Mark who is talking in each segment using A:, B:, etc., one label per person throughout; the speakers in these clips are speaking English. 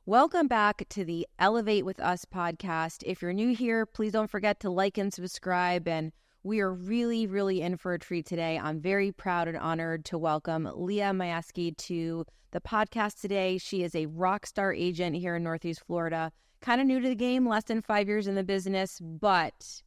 A: Welcome back to the Elevate with Us podcast. If you're new here, please don't forget to like and subscribe. And we are really, really in for a treat today. I'm very proud and honored to welcome Leah Maieski to the podcast today. She is a rock star agent here in Northeast Florida, kind of new to the game, less than 5 years in the business, but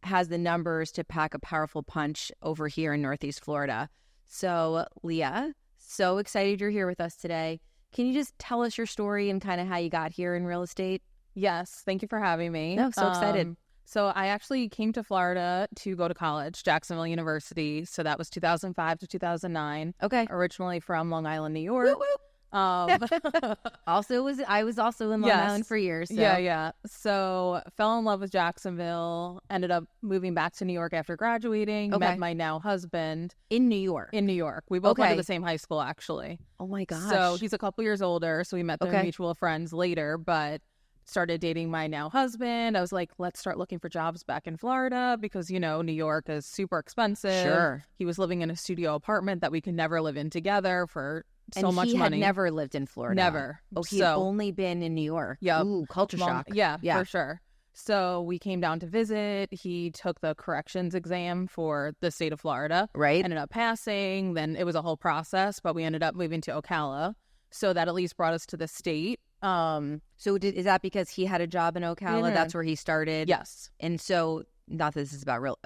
A: has the numbers to pack a powerful punch over here in Northeast Florida. So Leah, so excited you're here with us today. Can you just tell us your story and kind of how you got here in real estate?
B: Yes. Thank you for having me.
A: No, so excited.
B: So I actually came to Florida to go to college, Jacksonville University. So that was 2005 to 2009.
A: Okay.
B: Originally from Long Island, New York.
A: Woo, woo. I was also in Long Island for years. So.
B: Yeah. So fell in love with Jacksonville, ended up moving back to New York after graduating, met my now husband.
A: In New York?
B: In New York. We both went to the same high school, actually.
A: Oh my gosh.
B: So he's a couple years older, so we met through mutual friends later, but started dating my now husband. I was like, let's start looking for jobs back in Florida because, you know, New York is super expensive.
A: Sure.
B: He was living in a studio apartment that we could never live in together for so much money.
A: And he had never lived in Florida?
B: Never.
A: Oh, he had only been in New York?
B: Yeah.
A: Ooh, culture shock.
B: Yeah, for sure. So we came down to visit. He took the corrections exam for the state of Florida.
A: Right.
B: Ended up passing. Then it was a whole process, but we ended up moving to @𝗏𝗏𝗚. So that at least brought us to the state.
A: So is that because he had a job in @𝗏𝗏𝗚?
B: Mm-hmm.
A: That's where he started?
B: Yes.
A: And so, not that this is about real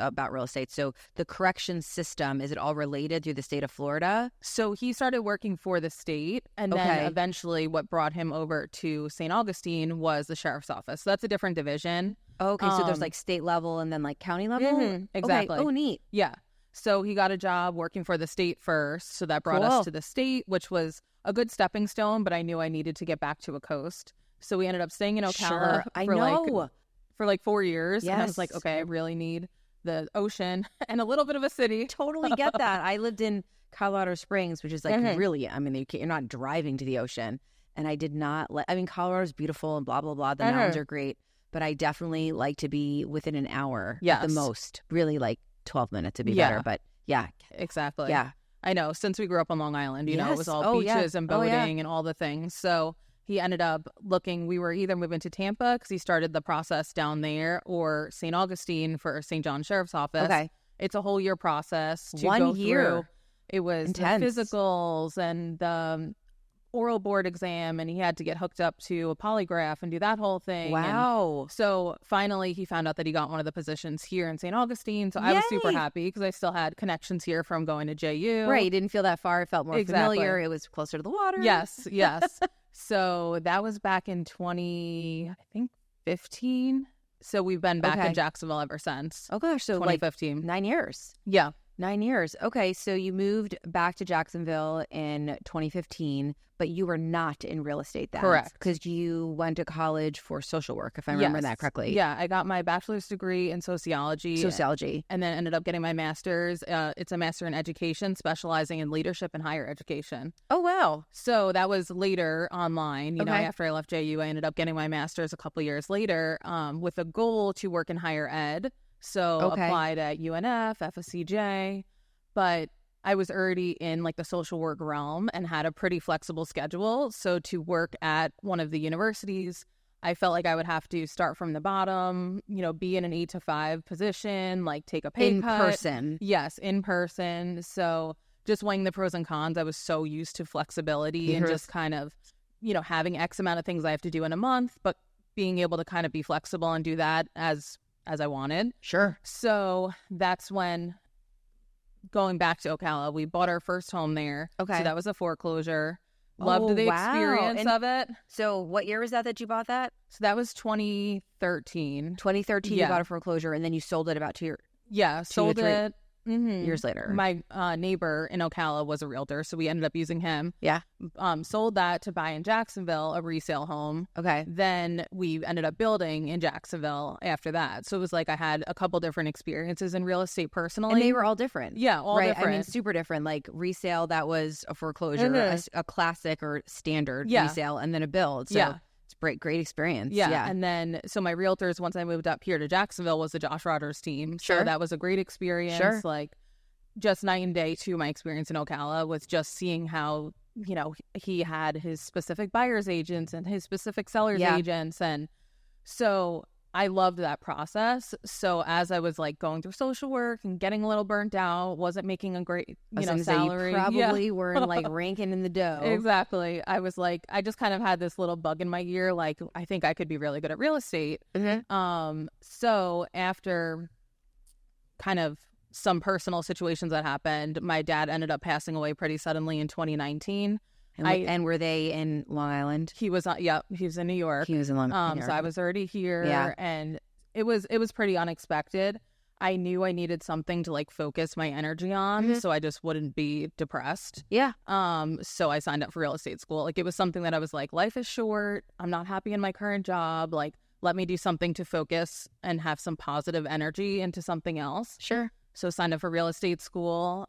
A: estate. So the correction system, is it all related through the state of Florida?
B: So he started working for the state, and then eventually what brought him over to St. Augustine was the sheriff's office. So that's a different division.
A: Okay, so there's like state level and then like county level?
B: Mm-hmm, exactly.
A: Okay. Oh, neat.
B: Yeah. So he got a job working for the state first. So that brought us to the state, which was a good stepping stone, but I knew I needed to get back to a coast. So we ended up staying in @𝗏𝗏𝗚 for like 4 years.
A: Yes.
B: And I was like, okay, I really need the ocean and a little bit of a city.
A: Totally get that. I lived in Colorado Springs, which is like really, I mean, you're not driving to the ocean. And I did not Colorado's beautiful and blah, blah, blah. The mountains are great. But I definitely like to be within an hour at the most. Really like 12 minutes to be better. But yeah.
B: Exactly.
A: Yeah.
B: I know. Since we grew up on Long Island, you know, it was all beaches and boating and all the things. So he ended up looking, we were either moving to Tampa because he started the process down there, or St. Augustine for St. John Sheriff's Office.
A: Okay.
B: It's a whole year process to
A: 1
B: go
A: year.
B: through. It was
A: intense.
B: The physicals and the oral board exam, and he had to get hooked up to a polygraph and do that whole thing.
A: Wow.
B: And so finally he found out that he got one of the positions here in St. Augustine. So I was super happy because I still had connections here from going to JU.
A: Right. You didn't feel that far. It felt more familiar. It was closer to the water.
B: Yes. So that was back in 2015. So we've been back in Jacksonville ever since.
A: Oh gosh. So
B: 2015.
A: Like 9 years.
B: Yeah.
A: 9 years. Okay. So you moved back to Jacksonville in 2015, but you were not in real estate then.
B: Correct.
A: Because you went to college for social work, if I remember that correctly.
B: Yeah. I got my bachelor's degree in sociology. And then ended up getting my master's. It's a master in education, specializing in leadership and higher education.
A: Oh, wow.
B: So that was later online. You know, after I left JU, I ended up getting my master's a couple years later with a goal to work in higher ed. So applied at UNF, FSCJ, but I was already in like the social work realm and had a pretty flexible schedule. So to work at one of the universities, I felt like I would have to start from the bottom, you know, be in an 8 to 5 position, like take a pay cut.
A: In person.
B: Yes, in person. So just weighing the pros and cons, I was so used to flexibility and just kind of, you know, having X amount of things I have to do in a month, but being able to kind of be flexible and do that as I wanted.
A: Sure.
B: So that's when, going back to 𝗏𝗏𝗚𝗏, we bought our first home there.
A: Okay.
B: So that was a foreclosure. Loved the experience of it.
A: So what year was that you bought that?
B: So that was 2013.
A: 2013, you bought a foreclosure, and then you sold it about 2 years.
B: Yeah, sold it.
A: Years later.
B: My neighbor in 𝗏𝗏𝗚𝗏 was a realtor, so we ended up using him.
A: Yeah.
B: Sold that to buy in Jacksonville, a resale home.
A: Okay.
B: Then we ended up building in Jacksonville after that. So it was like I had a couple different experiences in real estate personally.
A: And they were all different.
B: Yeah, all different.
A: I mean, super different. Like resale, that was a foreclosure, a classic or standard resale, and then a build. So it's great experience.
B: Yeah. And then, so my realtors, once I moved up here to Jacksonville, was the Josh Rogers team. So that was a great experience. Like just night and day to my experience in 𝗏𝗏𝗚𝗏 with just seeing how he had his specific buyer's agents and his specific seller's agents. And so I loved that process. So as I was like going through social work and getting a little burnt out, wasn't making a great, salary.
A: You probably weren't like ranking in the dough.
B: Exactly. I was like, I just kind of had this little bug in my ear. Like, I think I could be really good at real estate. So after kind of some personal situations that happened, my dad ended up passing away pretty suddenly in 2019.
A: And were they in Long Island?
B: He was he was in New York.
A: He was in Long Island.
B: So I was already here, and it was pretty unexpected. I knew I needed something to like focus my energy on, so I just wouldn't be depressed. So I signed up for real estate school. Like, it was something that I was like, life is short. I'm not happy in my current job. Like, let me do something to focus and have some positive energy into something else.
A: Sure.
B: So signed up for real estate school,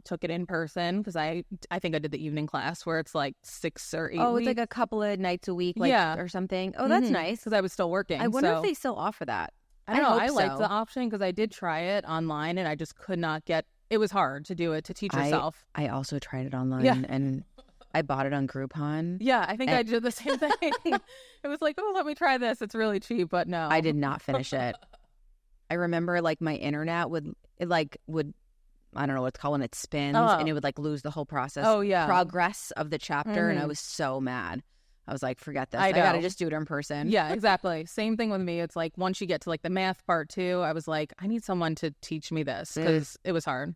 B: took it in person because I think I did the evening class where it's like 6 or 8 weeks.
A: It's like a couple of nights a week, or something. Oh, that's nice.
B: Because I was still working.
A: I wonder if they still offer that.
B: I don't know. I liked the option because I did try it online and I just could not get, it was hard to do it, to teach yourself.
A: I also tried it online and I bought it on Groupon.
B: Yeah, I think I did the same thing. It was like, oh, let me try this. It's really cheap, but no.
A: I did not finish it. I remember like my internet would I don't know what it's called when it spins and it would like lose the whole process. Progress of the chapter. And I was so mad. I was like, forget this. I gotta just do it in person.
B: Yeah, exactly. Same thing with me. It's like once you get to like the math part too, I was like, I need someone to teach me this because it was hard.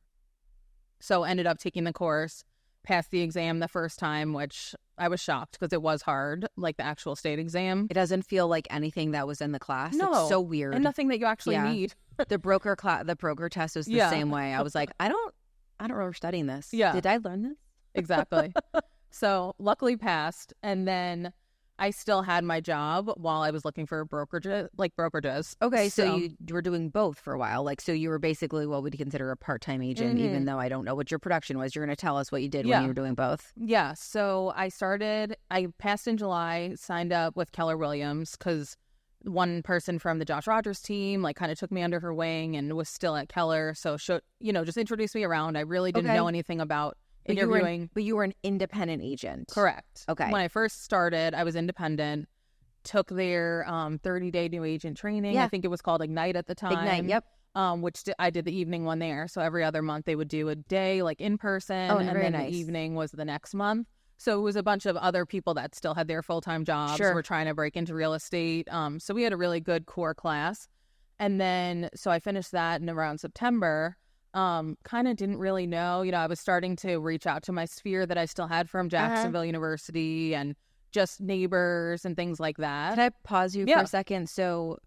B: So ended up taking the course, passed the exam the first time, which I was shocked because it was hard, like the actual state exam.
A: It doesn't feel like anything that was in the class.
B: No.
A: It's so weird.
B: And nothing that you actually need.
A: The broker test was the same way. I was like, I don't remember studying this.
B: Yeah.
A: Did I learn this?
B: Exactly. So luckily passed. And then I still had my job while I was looking for brokerages.
A: Okay, so you were doing both for a while. Like, so you were basically what we'd consider a part-time agent, even though I don't know what your production was. You're going to tell us what you did when you were doing both.
B: Yeah, so I passed in July, signed up with Keller Williams because one person from the Josh Rogers team like kind of took me under her wing and was still at Keller. So, just introduced me around. I really didn't know anything about interviewing.
A: But you were an independent agent.
B: Correct.
A: Okay.
B: When I first started, I was independent, took their 30-day new agent training. I think it was called Ignite at the time.
A: Ignite, yep.
B: Which I did the evening one there. So every other month they would do a day like in person and then the evening was the next month. So it was a bunch of other people that still had their full-time jobs. Were trying to break into real estate. So we had a really good core class. And then, so I finished that in around September. Kind of didn't really know. I was starting to reach out to my sphere that I still had from Jacksonville University and just neighbors and things like that.
A: Can I pause you for a second? So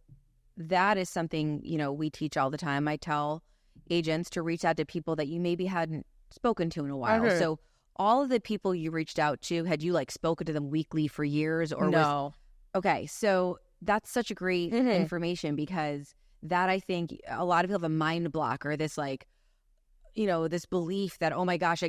A: that is something, we teach all the time. I tell agents to reach out to people that you maybe hadn't spoken to in a while. So all of the people you reached out to, had you like spoken to them weekly for years or
B: no?
A: Okay, so that's such a great information because that I think a lot of people have a mind block or this like, this belief that, oh my gosh,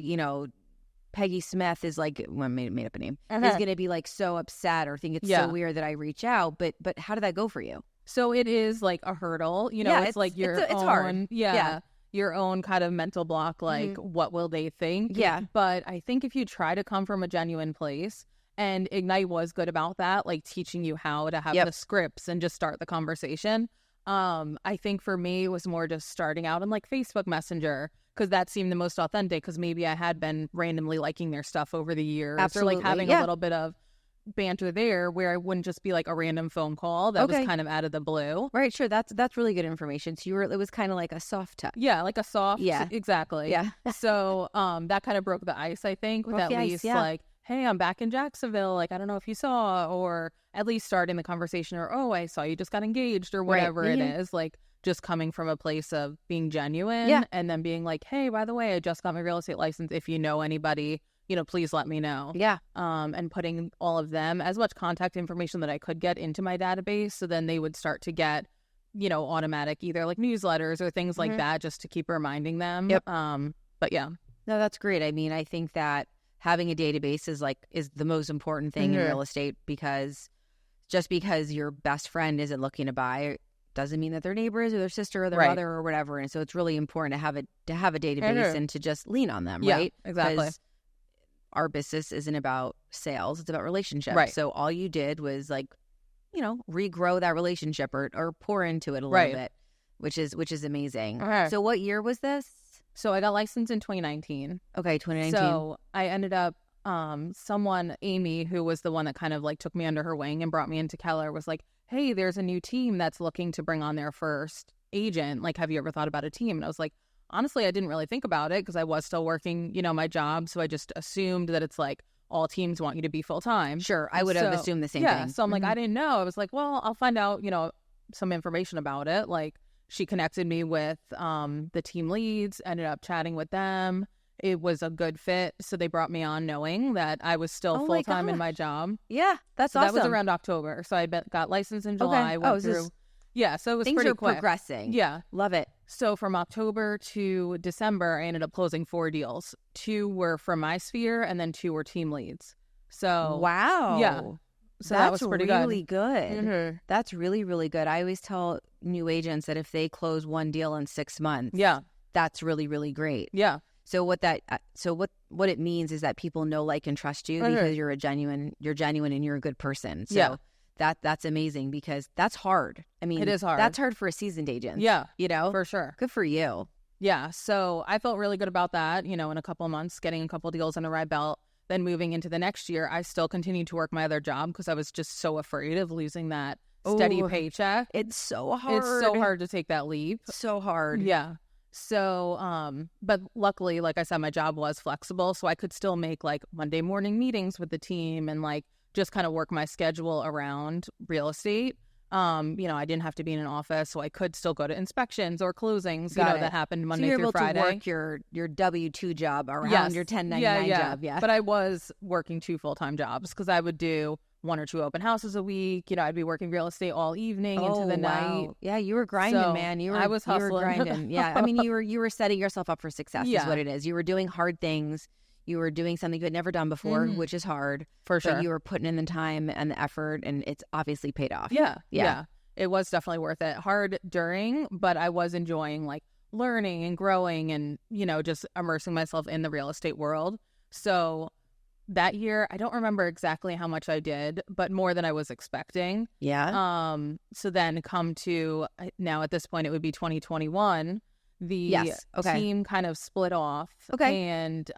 A: Peggy Smith is like, well, made up a name, is going to be like so upset or think it's so weird that I reach out. But how did that go for you?
B: So it is like a hurdle, it's like your own,
A: hard.
B: Your own kind of mental block, like what will they think?
A: Yeah.
B: But I think if you try to come from a genuine place, and Ignite was good about that, like teaching you how to have the scripts and just start the conversation. I think for me, it was more just starting out on like Facebook Messenger because that seemed the most authentic because maybe I had been randomly liking their stuff over the years.
A: Absolutely.
B: Or like having a little bit of banter there where I wouldn't just be like a random phone call that was kind of out of the blue.
A: Right, sure. That's really good information. So it was kind of like a soft touch.
B: Yeah, like a soft.
A: Yeah.
B: Exactly.
A: Yeah.
B: So that kind of broke the ice, I think, with at least like, hey, I'm back in Jacksonville. Like, I don't know if you saw, or at least starting the conversation, or, oh, I saw you just got engaged, or whatever it is. Like, just coming from a place of being genuine and then being like, hey, by the way, I just got my real estate license. If you know anybody, please let me know.
A: Yeah.
B: And putting all of them, as much contact information that I could get into my database. So then they would start to get, automatic either like newsletters or things like that just to keep reminding them.
A: Yep.
B: But yeah.
A: No, that's great. I mean, I think that having a database is the most important thing in real estate because just because your best friend isn't looking to buy doesn't mean that their neighbors or their sister or their mother or whatever. And so it's really important to have a database and to just lean on them, right?
B: Exactly.
A: our business isn't about sales, it's about relationships.
B: Right.
A: So all you did was like, regrow that relationship or pour into it a little bit, which is amazing.
B: Okay.
A: So what year was this?
B: So I got licensed in 2019.
A: Okay, 2019.
B: So I ended up, Amy, who was the one that kind of like took me under her wing and brought me into Keller, was like, hey, there's a new team that's looking to bring on their first agent. Like, have you ever thought about a team? And I was like, honestly, I didn't really think about it because I was still working, my job. So I just assumed that it's like all teams want you to be full time.
A: Sure. I would have assumed the same thing.
B: So I'm like, I didn't know. I was like, well, I'll find out, some information about it. Like, she connected me with the team leads, ended up chatting with them. It was a good fit. So they brought me on knowing that I was still full time in my job.
A: Yeah, that's awesome.
B: That was around October. So I got licensed in July. Went through. Yeah, so it was
A: things
B: pretty
A: are
B: quick.
A: Progressing.
B: Yeah.
A: Love it.
B: So from October to December, I ended up closing 4 deals. 2 were from my sphere, and then 2 were team leads. So
A: wow.
B: Yeah. So that was pretty
A: really good.
B: Mm-hmm.
A: That's really, really good. I always tell new agents that if they close 1 deal in 6 months, that's really, really great.
B: Yeah.
A: So what it means is that people know, like, and trust you because you're genuine and you're a good person. So that's amazing because that's hard. I mean,
B: it is hard.
A: That's hard for a seasoned agent.
B: Yeah.
A: For
B: sure.
A: Good for you.
B: Yeah. So I felt really good about that, in a couple of months, getting a couple of deals under my belt. Then moving into the next year, I still continued to work my other job because I was just so afraid of losing that steady paycheck.
A: It's so hard.
B: It's so hard to take that leap.
A: So hard.
B: Yeah. So, but luckily, like I said, my job was flexible, so I could still make like Monday morning meetings with the team and like just kind of work my schedule around real estate. I didn't have to be in an office, so I could still go to inspections or closings, that happened Monday through Friday.
A: So you're able to work your W-2 job around your 1099 job. Yeah.
B: But I was working 2 full-time jobs because I would do 1 or 2 open houses a week. I'd be working real estate all evening into the night.
A: Yeah, you were grinding, man.
B: I was hustling.
A: You were grinding. Yeah, I mean, you were setting yourself up for success is what it is. You were doing hard things. You were doing something you had never done before, which is hard.
B: For sure.
A: But you were putting in the time and the effort, and it's obviously paid off.
B: Yeah. It was definitely worth it. Hard during, but I was enjoying like learning and growing and, just immersing myself in the real estate world. So that year, I don't remember exactly how much I did, but more than I was expecting.
A: Yeah.
B: So then come to now at this point, it would be 2021. The team kind of split off.
A: Okay.
B: And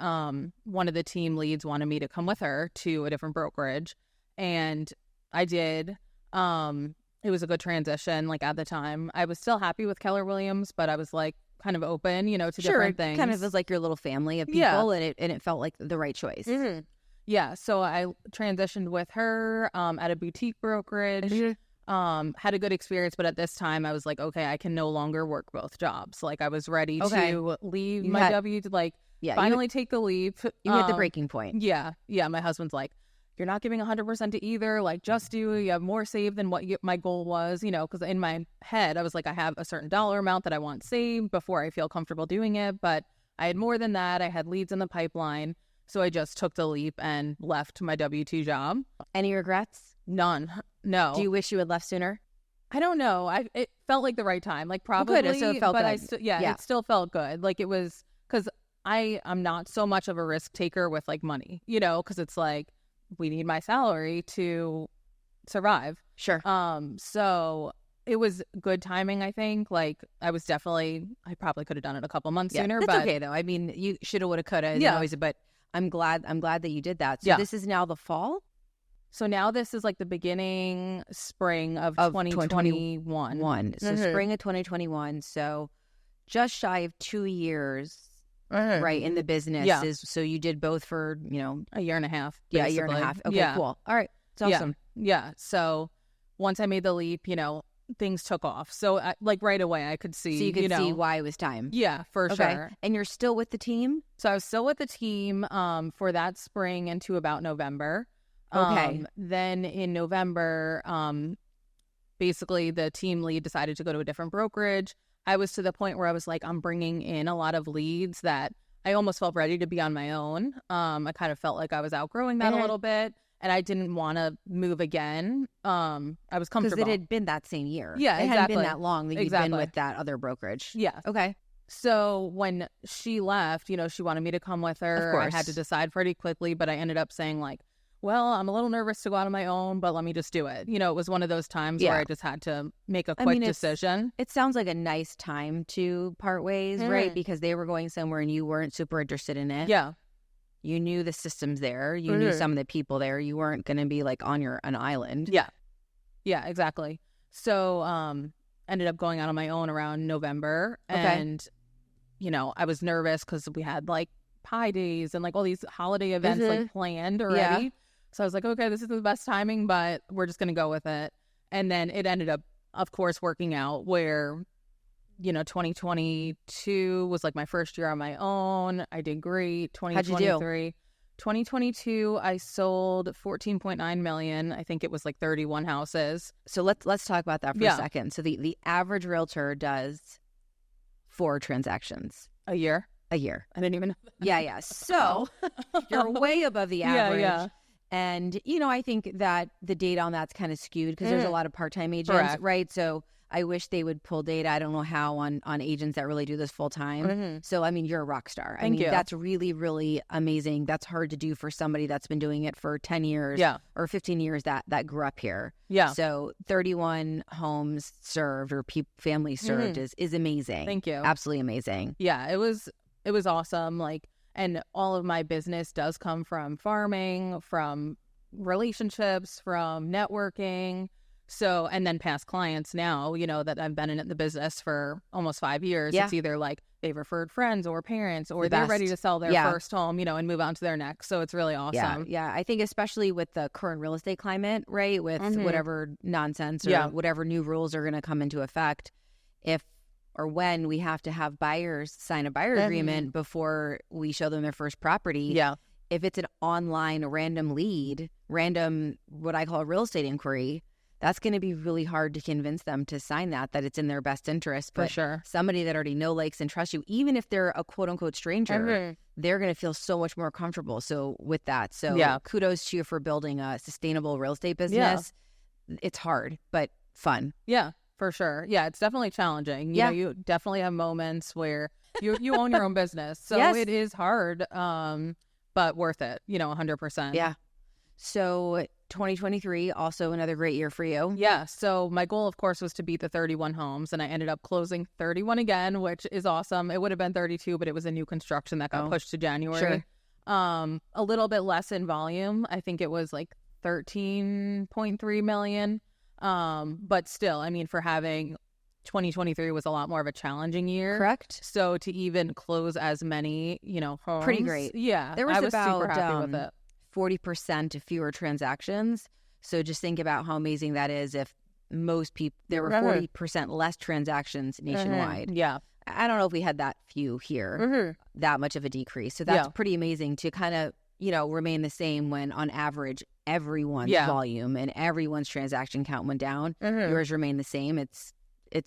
B: one of the team leads wanted me to come with her to a different brokerage. And I did. It was a good transition. Like at the time, I was still happy with Keller Williams, but I was like kind of open, to different things.
A: Kind of was like your little family of people, and it felt like the right choice.
B: Mm-hmm. Yeah. So I transitioned with her at a boutique brokerage. Had a good experience, but at this time I was like, okay, I can no longer work both jobs. Like I was ready to leave my W to like finally take the leap.
A: You hit the breaking point.
B: Yeah. My husband's like, you're not giving 100% to either. Like, just do. You have more saved than what my goal was, because in my head, I was like, I have a certain dollar amount that I want saved before I feel comfortable doing it. But I had more than that. I had leads in the pipeline. So I just took the leap and left my W-2 job.
A: Any regrets?
B: None. No.
A: Do you wish you had left sooner?
B: I don't know. It felt like the right time. Like probably.
A: Good. So it felt good.
B: It still felt good. Like it was because I'm not so much of a risk taker with like money, because it's like, we need my salary to survive.
A: Sure.
B: So it was good timing, I think. Like I probably could have done it a couple months sooner.
A: That's
B: but
A: okay though. I mean, you shoulda, woulda, coulda. Always, but I'm glad that you did that. So this is now the fall.
B: So now this is like the spring of 2021.
A: So spring of 2021. So just shy of 2 years. Right, in the business so you did both for
B: a year and a half.
A: Basically. Yeah, a year and a half. Okay, cool. All right, it's awesome.
B: Yeah. So once I made the leap, things took off. So like right away, I could see.
A: So you could see why it was time.
B: Yeah, for sure.
A: And you're still with the team.
B: So I was still with the team for that spring into about November.
A: Okay.
B: Then in November, basically the team lead decided to go to a different brokerage. I was to the point where I was like, I'm bringing in a lot of leads that I almost felt ready to be on my own. I kind of felt like I was outgrowing that a little bit, and I didn't want to move again. I was comfortable.
A: Because it had been that same year.
B: Yeah,
A: It hadn't been that long that you'd been with that other brokerage.
B: Yeah.
A: Okay.
B: So when she left, she wanted me to come with her.
A: Of course.
B: I had to decide pretty quickly, but I ended up saying like, well, I'm a little nervous to go out on my own, but let me just do it. It was one of those times where I just had to make a quick decision.
A: It sounds like a nice time to part ways, right? Because they were going somewhere and you weren't super interested in it.
B: Yeah.
A: You knew the systems there. You knew some of the people there. You weren't going to be like on an island.
B: Yeah. Yeah, exactly. So ended up going out on my own around November. And, I was nervous because we had like Pi Days and like all these holiday events like planned already. Yeah. So I was like, okay, this is the best timing, but we're just going to go with it. And then it ended up, of course, working out where, 2022 was like my first year on my own. I did great. 2023.
A: How'd you do?
B: 2022, I sold 14.9 million. I think it was like 31 houses.
A: So let's talk about that for a second. So the average realtor does 4 transactions
B: a year.
A: A year.
B: I didn't even know that.
A: Yeah. So you're way above the average.
B: Yeah.
A: And, I think that the data on that's kind of skewed because there's a lot of part-time agents, right? So I wish they would pull data. I don't know how on agents that really do this full-time. So, you're a rock star.
B: Thank you.
A: That's really, really amazing. That's hard to do for somebody that's been doing it for 10 years or 15 years that grew up here.
B: Yeah.
A: So 31 homes served or families served is amazing.
B: Thank you.
A: Absolutely amazing.
B: Yeah, it was awesome. And all of my business does come from farming, from relationships, from networking. So, and then past clients now, that I've been in the business for almost 5 years.
A: Yeah.
B: It's either like they've referred friends or parents or they're ready to sell their first home, and move on to their next. So it's really awesome.
A: Yeah. I think especially with the current real estate climate, right, with whatever nonsense or whatever new rules are going to come into effect, if or when we have to have buyers sign a buyer agreement before we show them their first property.
B: Yeah.
A: If it's an online random lead, what I call a real estate inquiry, that's going to be really hard to convince them to sign that it's in their best interest. But
B: for sure.
A: Somebody that already likes, and trusts you, even if they're a quote unquote stranger, they're going to feel so much more comfortable. So with that, kudos to you for building a sustainable real estate business. Yeah. It's hard, but fun.
B: Yeah. For sure. Yeah, it's definitely challenging. You definitely have moments where you own your own business. So it is hard, but worth it, 100%.
A: Yeah. So 2023, also another great year for you.
B: Yeah. So my goal, of course, was to beat the 31 homes, and I ended up closing 31 again, which is awesome. It would have been 32, but it was a new construction that got pushed to January.
A: Sure.
B: A little bit less in volume. I think it was like 13.3 million. But still, for having 2023 was a lot more of a challenging year.
A: Correct.
B: So to even close as many, homes.
A: Pretty great.
B: Yeah.
A: There was about
B: super happy with it.
A: 40% fewer transactions. So just think about how amazing that is if most people, there were 40% less transactions nationwide.
B: Yeah.
A: I don't know if we had that few here, that much of a decrease. So that's pretty amazing to kind of, remain the same when on average everyone's volume and everyone's transaction count went down. Yours remained the same. It's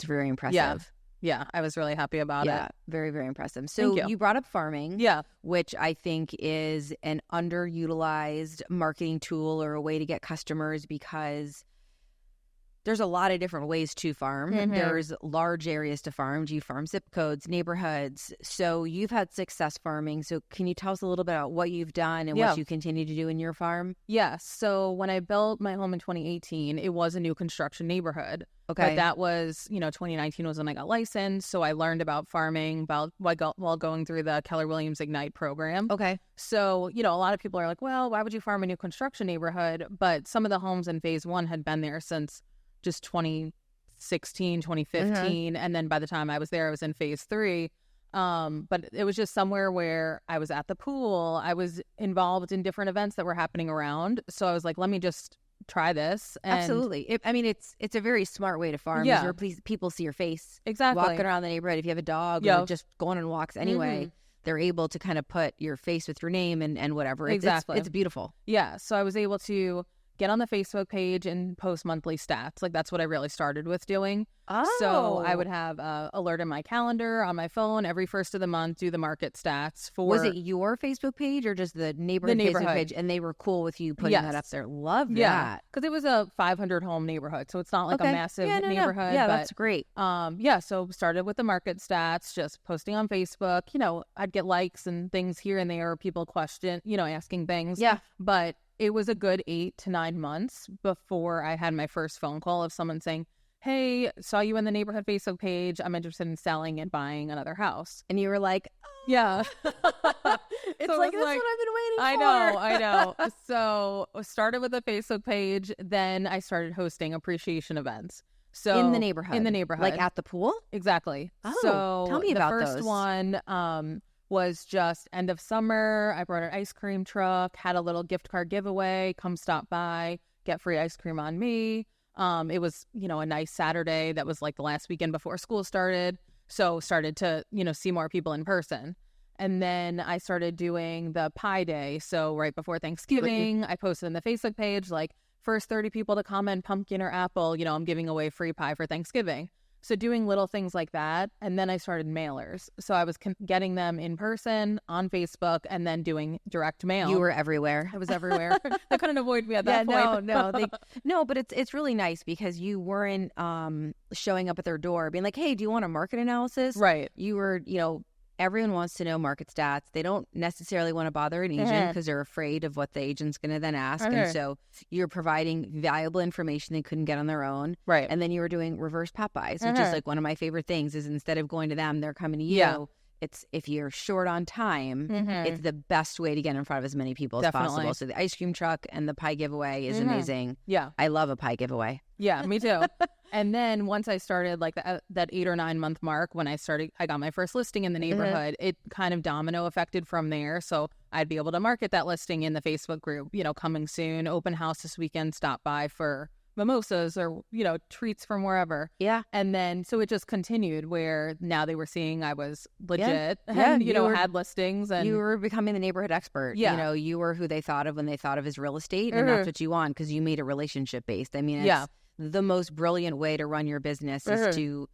A: very impressive.
B: Yeah, I was really happy about it.
A: Yeah, very, very impressive. So you brought up farming, which I think is an underutilized marketing tool or a way to get customers because there's a lot of different ways to farm. There's large areas to farm. Do you farm zip codes, neighborhoods? So you've had success farming. So can you tell us a little bit about what you've done and what you continue to do in your farm?
B: Yes. So when I built my home in 2018, it was a new construction neighborhood.
A: Okay.
B: But that was, 2019 was when I got licensed. So I learned about farming while going through the Keller Williams Ignite program.
A: Okay.
B: So, a lot of people are like, well, why would you farm a new construction neighborhood? But some of the homes in phase 1 had been there since just 2016, 2015. And then by the time I was there, I was in phase 3. But it was just somewhere where I was at the pool. I was involved in different events that were happening around. So I was like, let me just try this. And
A: absolutely. It's a very smart way to farm.
B: Yeah.
A: Where people see your face.
B: Exactly.
A: Walking around the neighborhood. If you have a dog or just going on walks anyway, they're able to kind of put your face with your name and whatever.
B: Exactly.
A: It's beautiful.
B: Yeah. So I was able to get on the Facebook page and post monthly stats. Like that's what I really started with doing.
A: Oh.
B: So I would have alert in my calendar on my phone every first of the month, do the market stats for.
A: Was it your Facebook page or just the neighborhood Facebook page? And they were cool with you putting that up there. Love that.
B: Because it was a 500 home neighborhood, so it's not like a massive neighborhood.
A: Yeah,
B: but,
A: that's great.
B: So started with the market stats, just posting on Facebook. You know, I'd get likes and things here and there, people question, you know, asking things.
A: Yeah.
B: But it was a good 8 to 9 months before I had my first phone call of someone saying, hey, saw you in the neighborhood Facebook page. I'm interested in selling and buying another house.
A: And you were like,
B: yeah.
A: It's so like, that's what I've been waiting for.
B: I know. So started with the Facebook page. Then I started hosting appreciation events. So
A: in the neighborhood. Like at the pool?
B: Exactly.
A: Oh,
B: so
A: tell me about
B: those. The first one was just end of summer. I brought an ice cream truck, had a little gift card giveaway. Come stop by, get free ice cream on me. It was, you know, a nice Saturday that was like the last weekend before school started. So started to, you know, see more people in person. And then I started doing the pie day. So right before Thanksgiving, I posted on the Facebook page, like first 30 people to comment pumpkin or apple, you know, I'm giving away free pie for Thanksgiving. So doing little things like that. And then I started mailers. So I was getting them in person on Facebook and then doing direct mail.
A: You were everywhere.
B: I was everywhere. They couldn't avoid me at that point.
A: No, but it's really nice because you weren't showing up at their door being like, hey, do you want a market analysis?
B: Right.
A: You were, you know, everyone wants to know market stats. They don't necessarily want to bother an agent because they're afraid of what the agent's going to then ask. And so you're providing valuable information they couldn't get on their own.
B: Right.
A: And then you were doing reverse pop buys, which is like one of my favorite things is instead of going to them, they're coming to you.
B: Yeah.
A: It's if you're short on time, it's the best way to get in front of as many people as possible. So the ice cream truck and the pie giveaway is amazing.
B: Yeah.
A: I love a pie giveaway.
B: Yeah, me too. And then once I started like that 8 or 9 month mark, when I got my first listing in the neighborhood, it kind of domino affected from there. So I'd be able to market that listing in the Facebook group, you know, coming soon, open house this weekend, stop by for mimosas or, you know, treats from wherever.
A: Yeah.
B: And then so it just continued where now they were seeing I was legit
A: Yeah.
B: and, you know, had listings. And
A: you were becoming the neighborhood expert.
B: Yeah.
A: You know, you were who they thought of when they thought of as real estate. And that's what you want because you made it relationship based. I mean, it's the most brilliant way to run your business is to,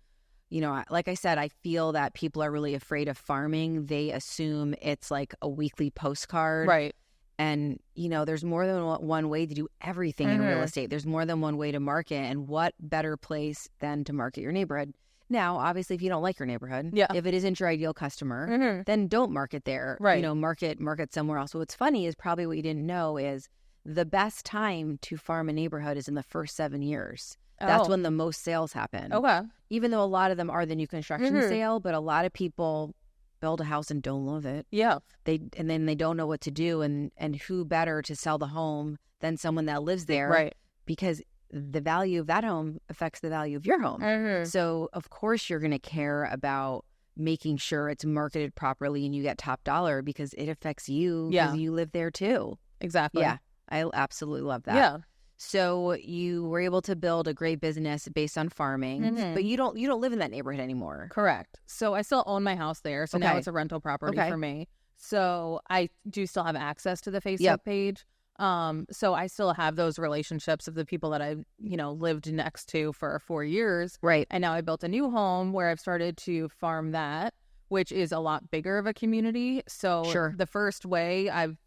A: you know, like I said, I feel that people are really afraid of farming. They assume it's like a weekly postcard.
B: Right.
A: And, you know, there's more than one way to do everything in real estate. There's more than one way to market. And what better place than to market your neighborhood? Now, obviously, if you don't like your neighborhood, if it isn't your ideal customer, then don't market there.
B: Right.
A: You know, market somewhere else. So what's funny is probably what you didn't know is the best time to farm a neighborhood is in the first 7 years. That's when the most sales happen.
B: Okay.
A: Even though a lot of them are the new construction sale, but a lot of people build a house and don't love it.
B: Yeah.
A: And then they don't know what to do. And who better to sell the home than someone that lives there?
B: Right.
A: Because the value of that home affects the value of your home. So, of course, you're going to care about making sure it's marketed properly and you get top dollar because it affects you because you live there too.
B: Exactly.
A: Yeah. I absolutely love that.
B: Yeah.
A: So you were able to build a great business based on farming, but you don't live in that neighborhood anymore.
B: Correct. So I still own my house there. So now it's a rental property for me. So I do still have access to the Facebook page. So I still have those relationships of the people that I've, you know, lived next to for 4 years.
A: Right.
B: And now I built a new home where I've started to farm that, which is a lot bigger of a community. So the first way I've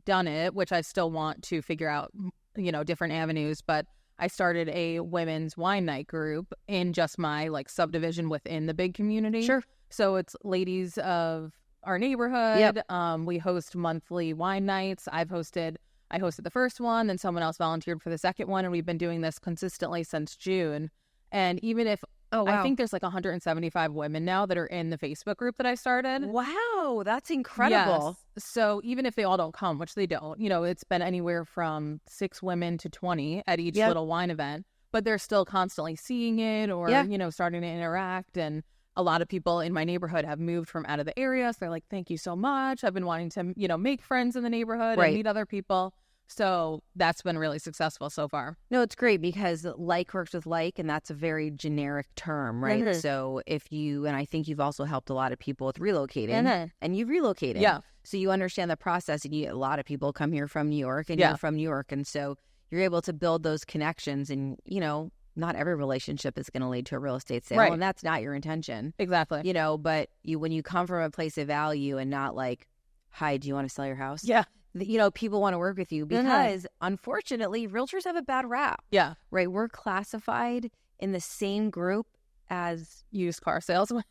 B: done it, which I still want to figure out, you know, different avenues, but I started a women's wine night group in just my like subdivision within the big community. So it's ladies of our neighborhood. We host monthly wine nights. I hosted the first one, then someone else volunteered for the second one, and we've been doing this consistently since June. And even if I think there's like 175 women now that are in the Facebook group that I started.
A: Wow, that's incredible.
B: Yes. So even if they all don't come, which they don't, you know, it's been anywhere from 6 women to 20 at each little wine event, but they're still constantly seeing it or, you know, starting to interact. And a lot of people in my neighborhood have moved from out of the area. So they're like, thank you so much. I've been wanting to, you know, make friends in the neighborhood and meet other people. So that's been really successful so far.
A: No, it's great because like works with like, and that's a very generic term, right? So if you, and I think you've also helped a lot of people with relocating, and you've relocated. So you understand the process, and a lot of people come here from New York, and you're from New York, and so you're able to build those connections. And, you know, not every relationship is going to lead to a real estate sale.
B: Right.
A: And that's not your intention.
B: Exactly.
A: You know, but when you come from a place of value and not like, hi, do you want to sell your house?
B: Yeah.
A: You know, people want to work with you because unfortunately, realtors have a bad rap.
B: Yeah.
A: Right. We're classified in the same group as
B: used car salesman.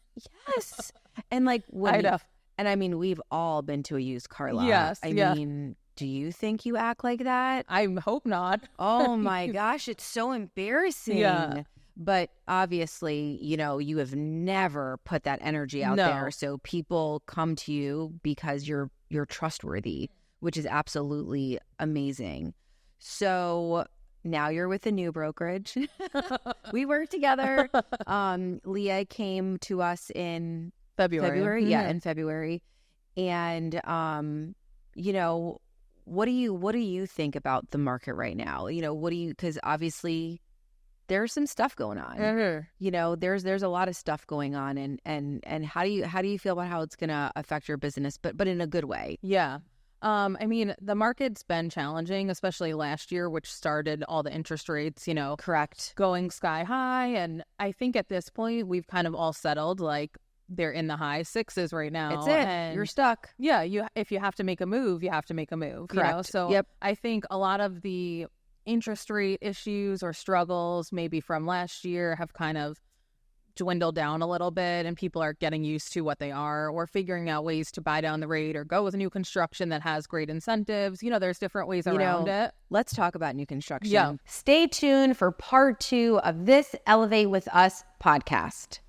A: Yes. And like,
B: I know.
A: And I mean, we've all been to a used car lot.
B: Yes.
A: I mean, do you think you act like that?
B: I hope not.
A: Oh my gosh, it's so embarrassing.
B: Yeah.
A: But obviously, you know, you have never put that energy out there. So people come to you because you're trustworthy, which is absolutely amazing. So now you're with a new brokerage. We work together. Leah came to us in February. Yeah, in February. And you know, what do you think about the market right now? You know, because obviously there's some stuff going on. You know, there's a lot of stuff going on, and how do you feel about how it's going to affect your business, but in a good way?
B: Yeah. I mean, the market's been challenging, especially last year, which started all the interest rates, you know, going sky high. And I think at this point we've kind of all settled, like they're in the high sixes right now.
A: It's it. And you're stuck.
B: Yeah. If you have to make a move, you have to make a move.
A: Correct.
B: You know? So I think a lot of the interest rate issues or struggles maybe from last year have kind of dwindled down a little bit, and people are getting used to what they are, or figuring out ways to buy down the rate or go with new construction that has great incentives. You know, there's different ways around it.
A: Let's talk about new construction.
B: Yeah.
A: Stay tuned for part 2 of this Elevate with Us podcast.